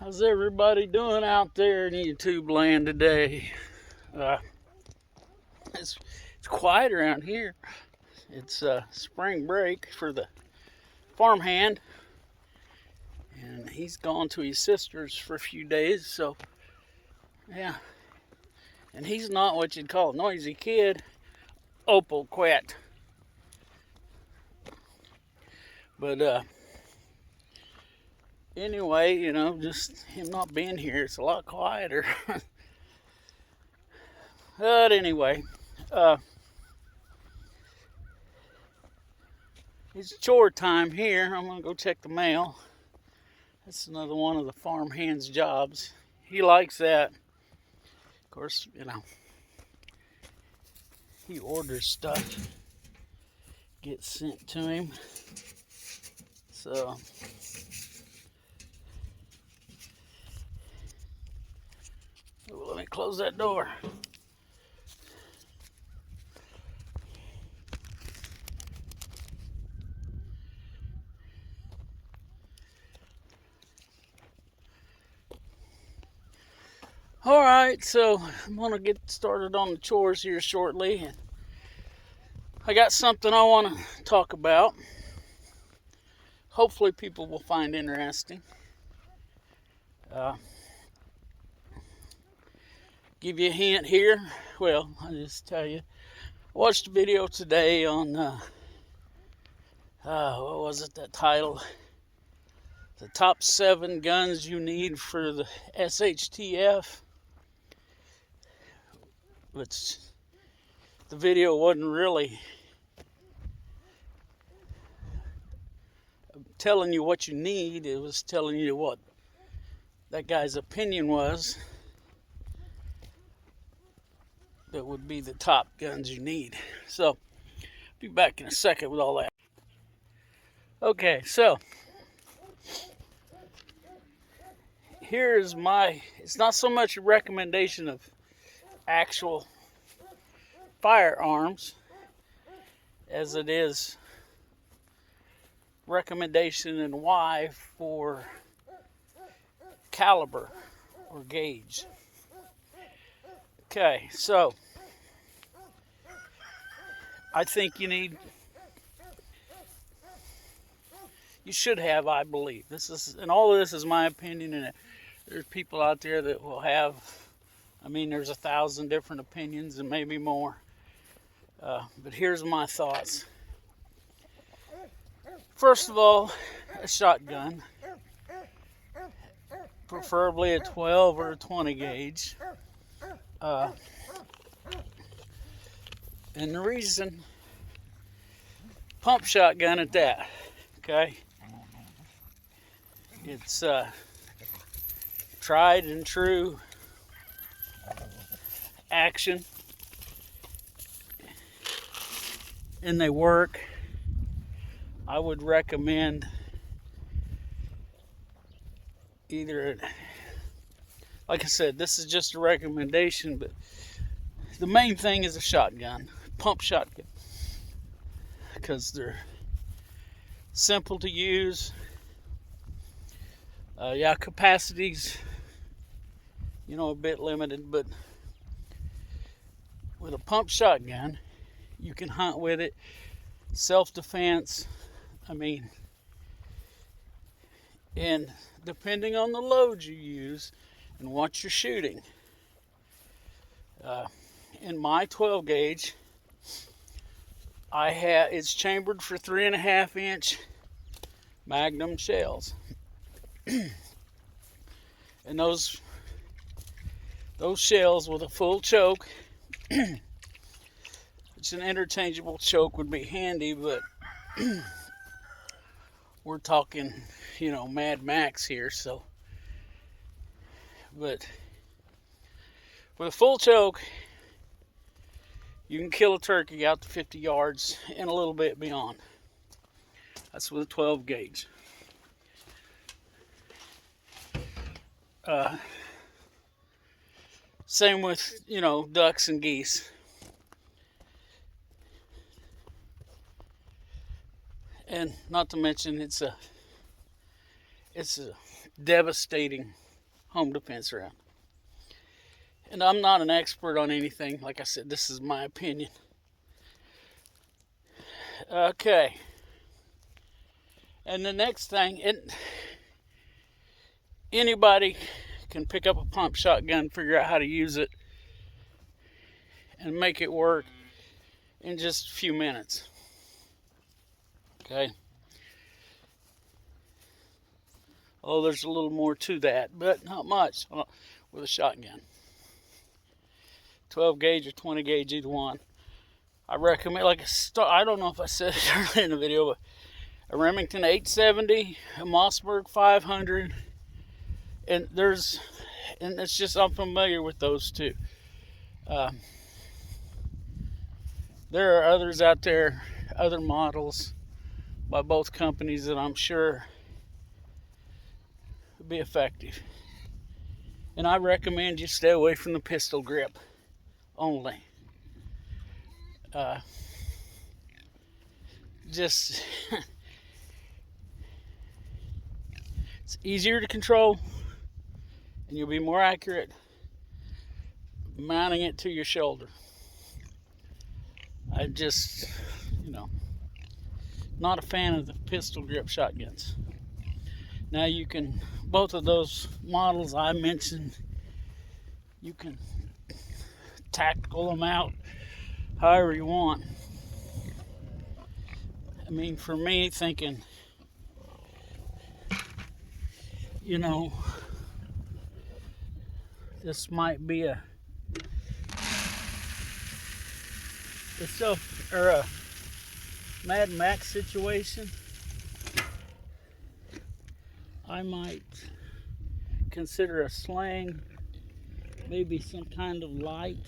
How's everybody doing out there in YouTube land today? Uh, it's quiet around here. It's spring break for the farmhand, and he's gone to his sister's for a few days. So, yeah, and he's not what you'd call a noisy kid. Opal quit, but anyway, just him not being here, it's a lot quieter. But anyway, it's chore time here. I'm gonna go check the mail. That's another one of the farmhand's jobs. He likes that. Of course, he orders stuff, gets sent to him. So let me close that door. All right, so I'm gonna get started on the chores here shortly. I got something I want to talk about. Hopefully people will find interesting. Give you a hint here. Well, I'll just tell you. I watched a video today on, what was it, that title? The top 7 guns you need for the SHTF. Which the video wasn't really telling you what you need. It was telling you what that guy's opinion was that would be the top guns you need. So, be back in a second with all that. Okay, so here's it's not so much a recommendation of actual firearms as it is recommendation and why for caliber or gauge. Okay, so I think you should have, I believe. And all of this is my opinion, and there's people out there that will have, there's 1,000 different opinions and maybe more. But here's my thoughts. First of all, a shotgun, preferably a 12 or a 20 gauge. And the reason, pump shotgun at that, okay? It's tried and true action, and they work. I would recommend either, like I said, this is just a recommendation, but the main thing is a shotgun, pump shotgun, because they're simple to use. Capacities, a bit limited, but with a pump shotgun, you can hunt with it, self-defense, and depending on the load you use and what you're shooting. In my 12 gauge, it's chambered for 3.5 inch Magnum shells. And those shells with a full choke, which an interchangeable choke would be handy, but we're talking, Mad Max here, so. But with a full choke, you can kill a turkey out to 50 yards and a little bit beyond. That's with a 12 gauge. Same with, ducks and geese. And not to mention, it's a devastating home defense round. And I'm not an expert on anything. Like I said, this is my opinion. Okay. And the next thing, anybody can pick up a pump shotgun, figure out how to use it, and make it work in just a few minutes. Okay. Oh, there's a little more to that, but not much with a shotgun. 12 gauge or 20 gauge, either one. I recommend, I don't know if I said it earlier in the video, but a Remington 870, a Mossberg 500, and it's just, I'm familiar with those two. There are others out there, other models by both companies that I'm sure would be effective. And I recommend you stay away from the pistol grip only. Just it's easier to control, and you'll be more accurate mounting it to your shoulder. I just, not a fan of the pistol grip shotguns. Now you can, both of those models I mentioned, you can tactical them out however you want. I mean, for me, thinking, this might be a Mad Max situation. I might consider a sling, maybe some kind of light.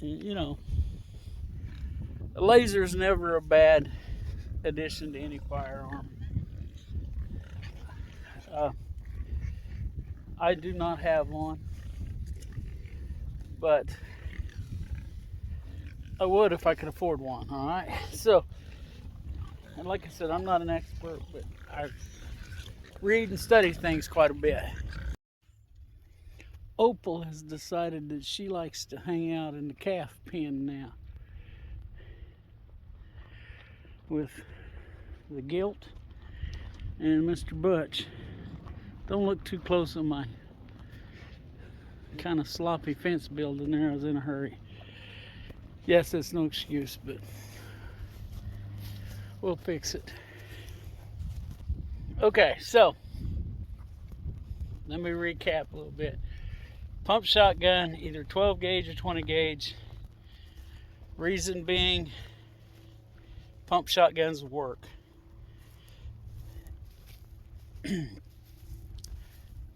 And, a laser is never a bad addition to any firearm. I do not have one, but I would if I could afford one. All right. So, and like I said, I'm not an expert, but I read and study things quite a bit. Opal has decided that she likes to hang out in the calf pen now with the Gilt and Mr. Butch. Don't look too close on my kind of sloppy fence building there. I was in a hurry. Yes, that's no excuse, but we'll fix it. Okay, so let me recap a little bit. Pump shotgun, either 12 gauge or 20 gauge. Reason being, pump shotguns work.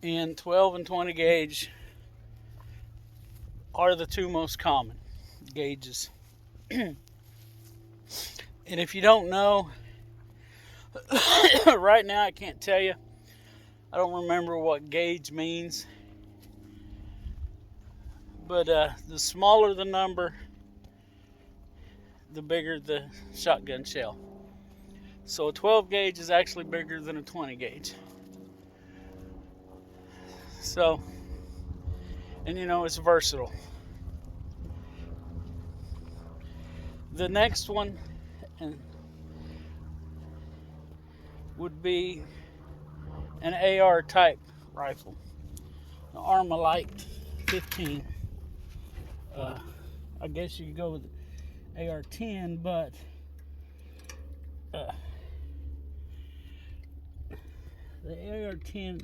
And 12 and 20 gauge are the two most common gauges. And if you don't know, right now I can't tell you. I don't remember what gauge means. But the smaller the number, the bigger the shotgun shell. So a 12 gauge is actually bigger than a 20 gauge. So, and it's versatile. The next one would be an AR type rifle, an Armalite 15. I guess you could go with AR-10, but the AR-10,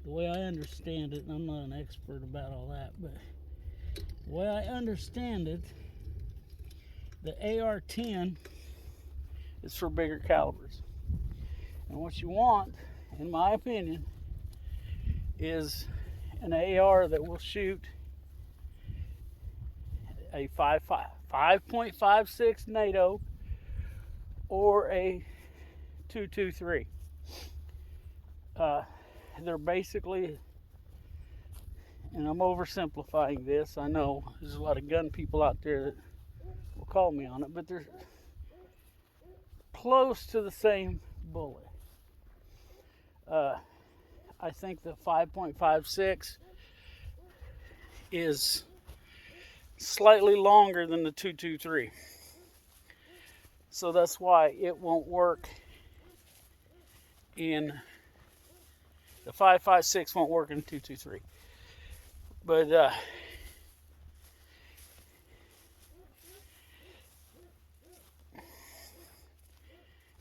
the way I understand it, and I'm not an expert about all that, but the way I understand it, the AR-10 is for bigger calibers. And what you want, in my opinion, is an AR that will shoot a 5.56 NATO or a 223. They're basically, and I'm oversimplifying this, I know there's a lot of gun people out there that will call me on it, but they're close to the same bullet. I think the 5.56 is slightly longer than the 223. So that's why it won't work in the 5.56 won't work in 223. But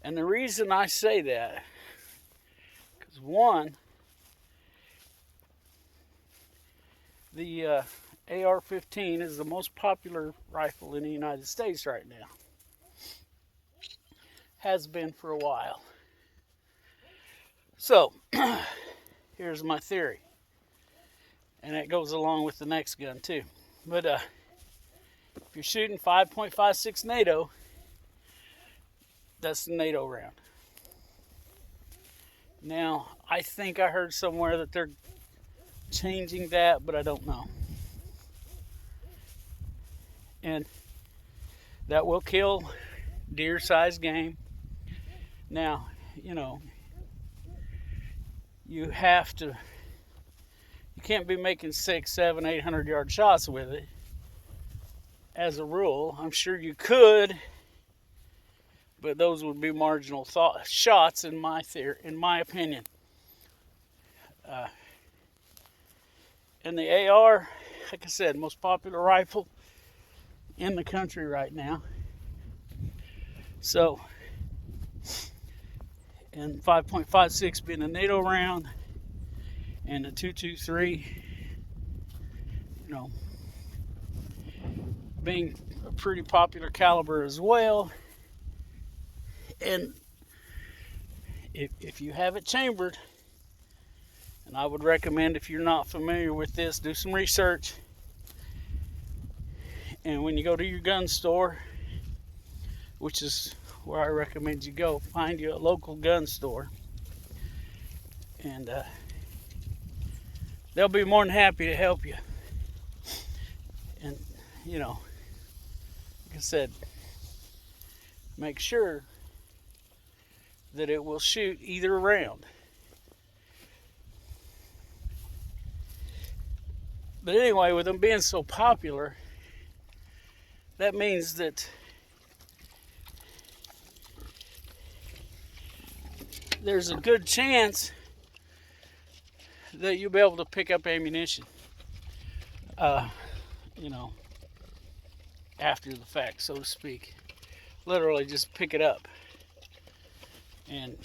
and the reason I say that, because one, the AR-15 is the most popular rifle in the United States right now. Has been for a while. So, here's my theory. And it goes along with the next gun too. But if you're shooting 5.56 NATO, that's the NATO round. Now, I think I heard somewhere that they're changing that, but I don't know. And that will kill deer-sized game. Now, you know, you can't be making 600, 700, 800-yard shots with it. As a rule, I'm sure you could, but those would be marginal shots in my opinion. And the AR, like I said, most popular rifle in the country right now. So, and 5.56 being a NATO round, and the 223, you know, being a pretty popular caliber as well. And if you have it chambered, and I would recommend, if you're not familiar with this, do some research. And when you go to your gun store, which is where I recommend you go, find you a local gun store. And they'll be more than happy to help you. And, you know, like I said, make sure that it will shoot either round. But anyway, with them being so popular, that means that there's a good chance that you'll be able to pick up ammunition, you know, after the fact, so to speak. Literally just pick it up. And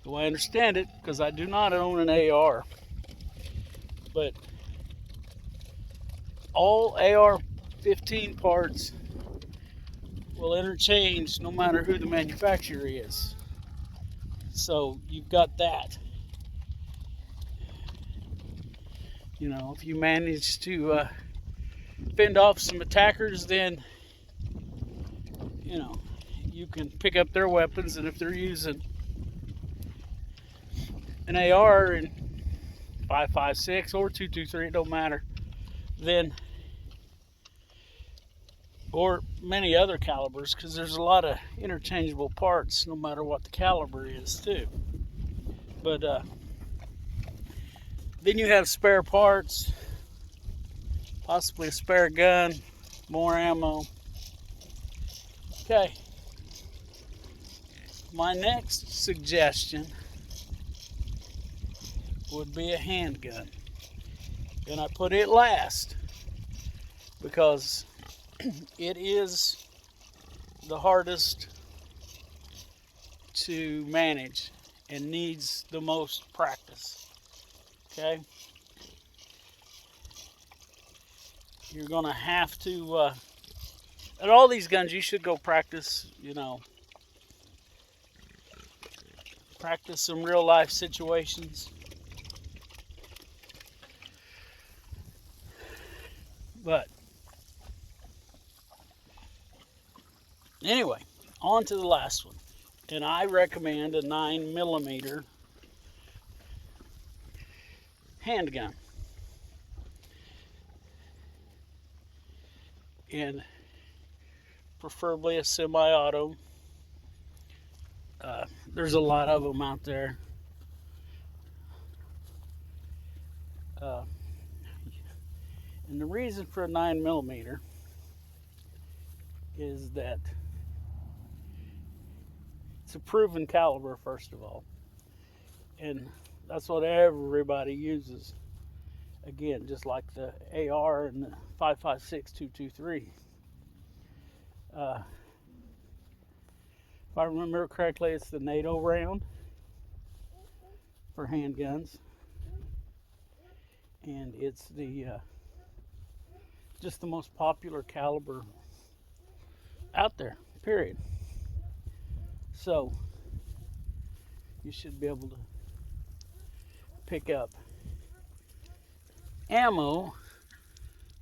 the way I understand it, because I do not own an AR, but all AR-15 parts will interchange no matter who the manufacturer is. So you've got that. You know, if you manage to fend off some attackers, then, you know, you can pick up their weapons. And if they're using an AR and 5.56 or 223, it don't matter, then, or many other calibers, because there's a lot of interchangeable parts no matter what the caliber is too. But then you have spare parts, possibly a spare gun, more ammo. Okay, my next suggestion would be a handgun. And I put it last because it is the hardest to manage and needs the most practice. Okay? You're going to have to, at all these guns, you should go practice, you know, practice some real life situations. But anyway, on to the last one. And I recommend a 9mm handgun. And preferably a semi-auto. there's a lot of them out there. And the reason for a 9mm is that it's a proven caliber, first of all, and that's what everybody uses. Again, just like the AR and the 5.56 223. If I remember correctly, it's the NATO round for handguns, and it's the just the most popular caliber out there, period. So you should be able to pick up ammo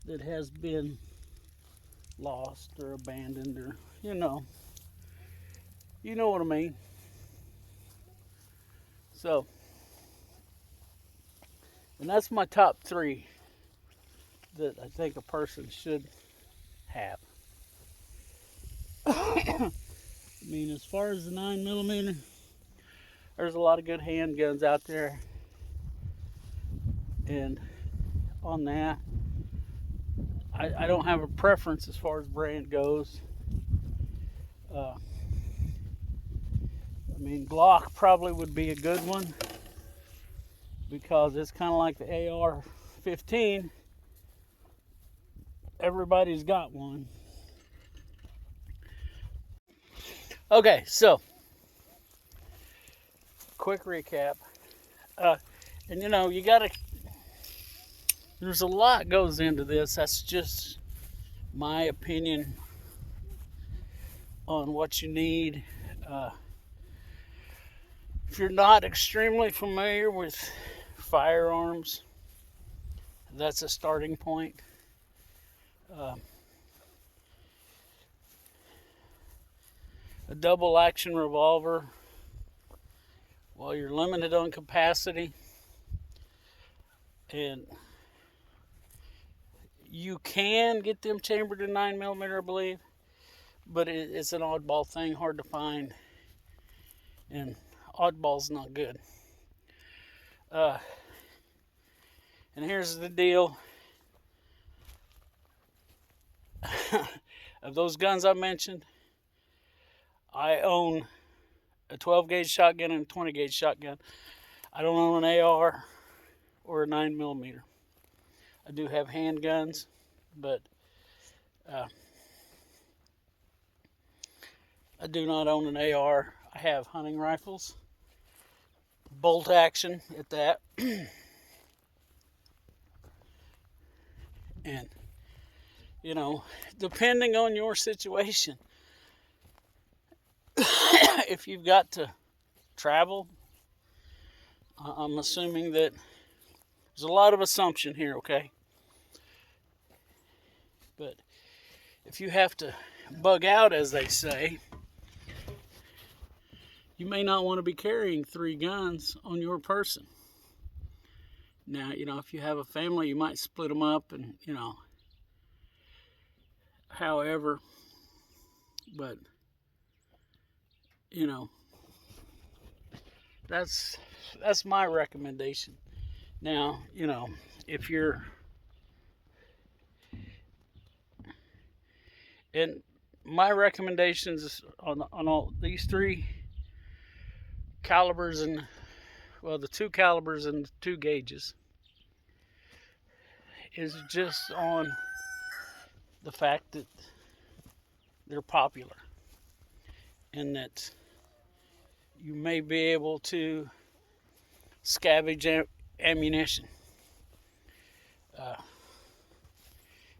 that has been lost or abandoned, or you know what I mean. So, and that's my top 3 that I think a person should have. I mean, as far as the 9mm, there's a lot of good handguns out there, and on that, I don't have a preference as far as brand goes. I mean, Glock probably would be a good one because it's kind of like the AR-15. Everybody's got one. Okay, so quick recap. And you gotta, there's a lot goes into this. That's just my opinion on what you need. If you're not extremely familiar with firearms, that's a starting point. A double action revolver, while you're limited on capacity, and you can get them chambered in 9mm, I believe, but it's an oddball thing, hard to find, and oddball's not good. And here's the deal. Of those guns I mentioned, I own a 12-gauge shotgun and a 20-gauge shotgun. I don't own an AR or a 9mm. I do have handguns, but I do not own an AR. I have hunting rifles, bolt action at that. And, depending on your situation, if you've got to travel, I'm assuming that there's a lot of assumption here, okay? But if you have to bug out, as they say, you may not want to be carrying 3 guns on your person. Now, if you have a family, you might split them up and, however, but, that's my recommendation. Now, if you're, and my recommendations on all these 3 calibers, and the 2 calibers and 2 gauges, is just on the fact that they're popular and that you may be able to scavenge ammunition.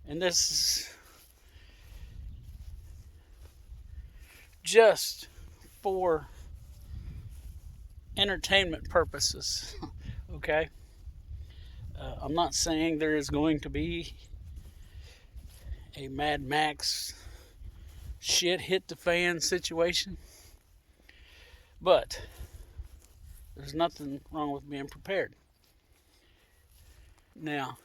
And this is just for entertainment purposes, okay? I'm not saying there is going to be a Mad Max shit hit the fan situation, but there's nothing wrong with being prepared. Now,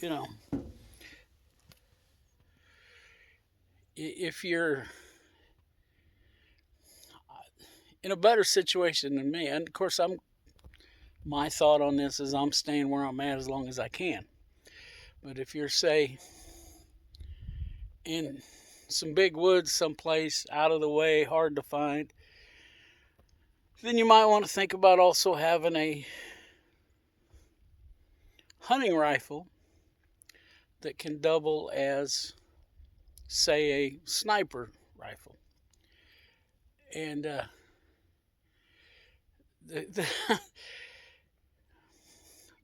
you know, if you're in a better situation than me, and of course, my thought on this is I'm staying where I'm at as long as I can. But if you're, say, in some big woods someplace, out of the way, hard to find, then you might want to think about also having a hunting rifle that can double as, say, a sniper rifle. And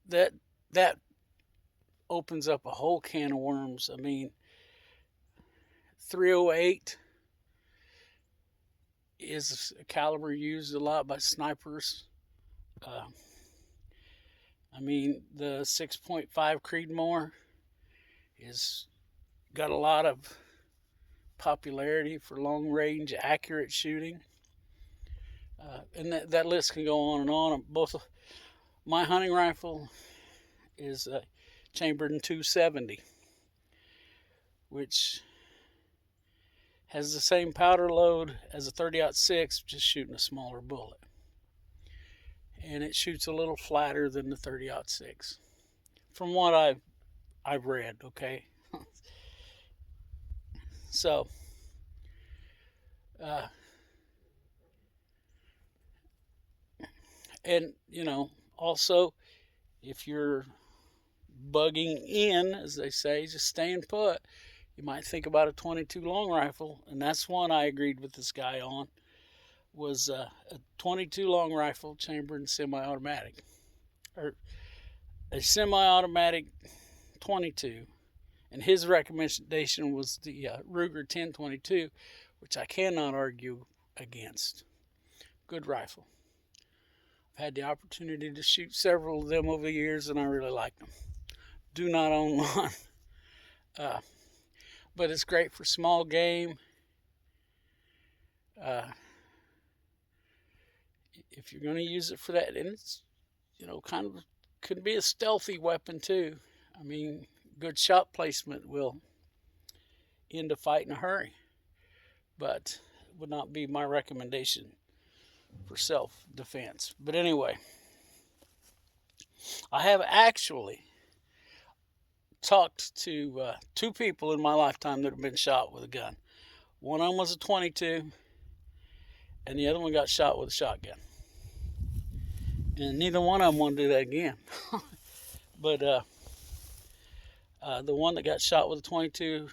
that opens up a whole can of worms. I mean, 308 is a caliber used a lot by snipers. I mean, the 6.5 Creedmoor is got a lot of popularity for long range, accurate shooting. And that list can go on and on. Both my hunting rifle is chambered in 270, which has the same powder load as a 30-06, just shooting a smaller bullet. And it shoots a little flatter than the 30-06, from what I've read. Okay, so and also, if you're bugging in, as they say, just staying put, you might think about a 22 long rifle, and that's one I agreed with this guy on. Was a 22 long rifle chambered in semi-automatic, or a semi-automatic 22, and his recommendation was the Ruger 1022, which I cannot argue against. Good rifle. I've had the opportunity to shoot several of them over the years, and I really like them. Do not own one, but it's great for small game. If you're going to use it for that, and it's, kind of could be a stealthy weapon too. I mean, good shot placement will end a fight in a hurry, but it would not be my recommendation for self-defense. But anyway, I have actually talked to 2 people in my lifetime that have been shot with a gun. One of them was a 22, and the other one got shot with a shotgun. And neither one of them want to do that again. But the one that got shot with a 22,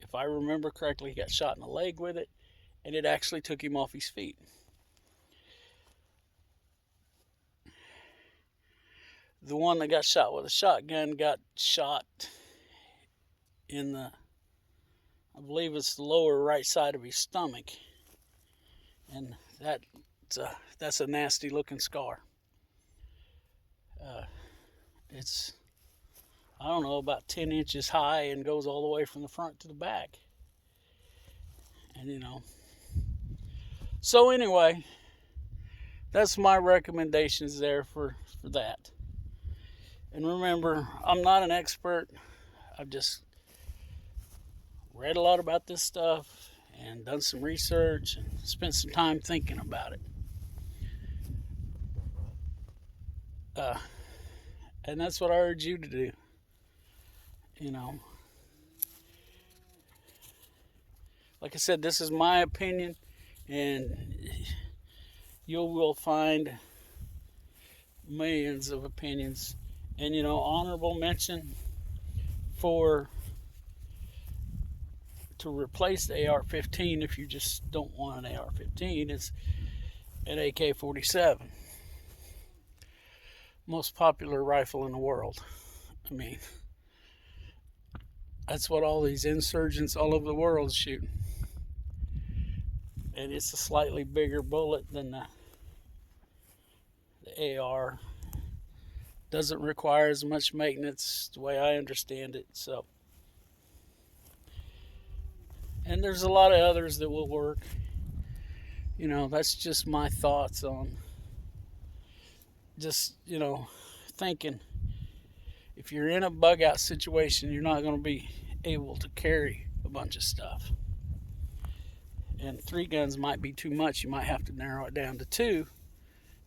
if I remember correctly, he got shot in the leg with it, and it actually took him off his feet. The one that got shot with a shotgun got shot in the, I believe it's the lower right side of his stomach, and that's a nasty looking scar. It's, I don't know, about 10 inches high and goes all the way from the front to the back. And so anyway, that's my recommendations there for that. And remember, I'm not an expert. I've just read a lot about this stuff and done some research and spent some time thinking about it. And that's what I urge you to do. Like I said, this is my opinion, and you will find millions of opinions. And honorable mention to replace the AR-15, if you just don't want an AR-15, is an AK-47. Most popular rifle in the world. I mean, that's what all these insurgents all over the world is shooting. And it's a slightly bigger bullet than the AR. Doesn't require as much maintenance, the way I understand it. So, and there's a lot of others that will work. That's just my thoughts on just, thinking. if you're in a bug out situation, you're not going to be able to carry a bunch of stuff. And 3 guns might be too much. You might have to narrow it down to 2.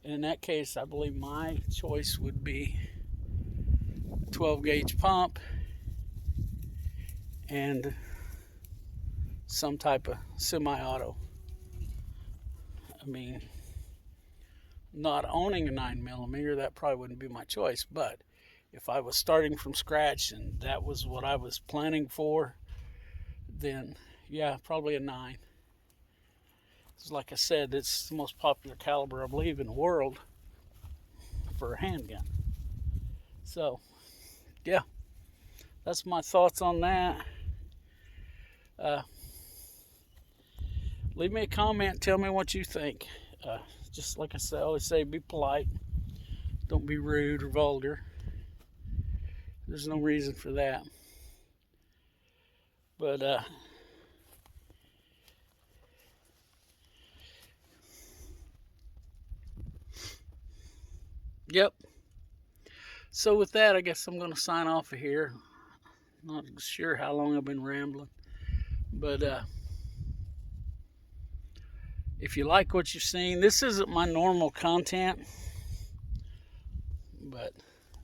And in that case, I believe my choice would be a 12 gauge pump and some type of semi-auto. I mean, not owning a 9mm, that probably wouldn't be my choice. But if I was starting from scratch and that was what I was planning for, then yeah, probably a 9. Like I said, it's the most popular caliber, I believe, in the world for a handgun. So, yeah, that's my thoughts on that. Leave me a comment. Tell me what you think. Just like I say, I always say, be polite. Don't be rude or vulgar. There's no reason for that. But, yep. So with that, I guess I'm going to sign off of here. Not sure how long I've been rambling. But if you like what you've seen, this isn't my normal content. But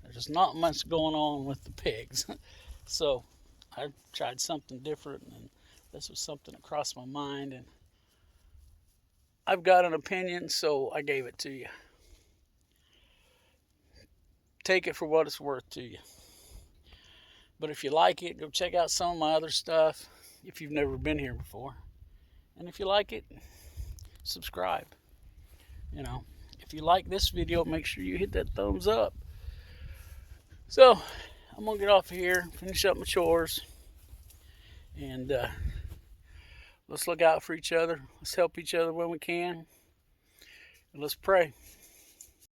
there's not much going on with the pigs. So I tried something different, and this was something that crossed my mind. And I've got an opinion, so I gave it to you. Take it for what it's worth to you. But if you like it, go check out some of my other stuff if you've never been here before. And if you like it, subscribe. You know, if you like this video, make sure you hit that thumbs up. So, I'm going to get off of here, finish up my chores, and let's look out for each other. Let's help each other when we can, and let's pray.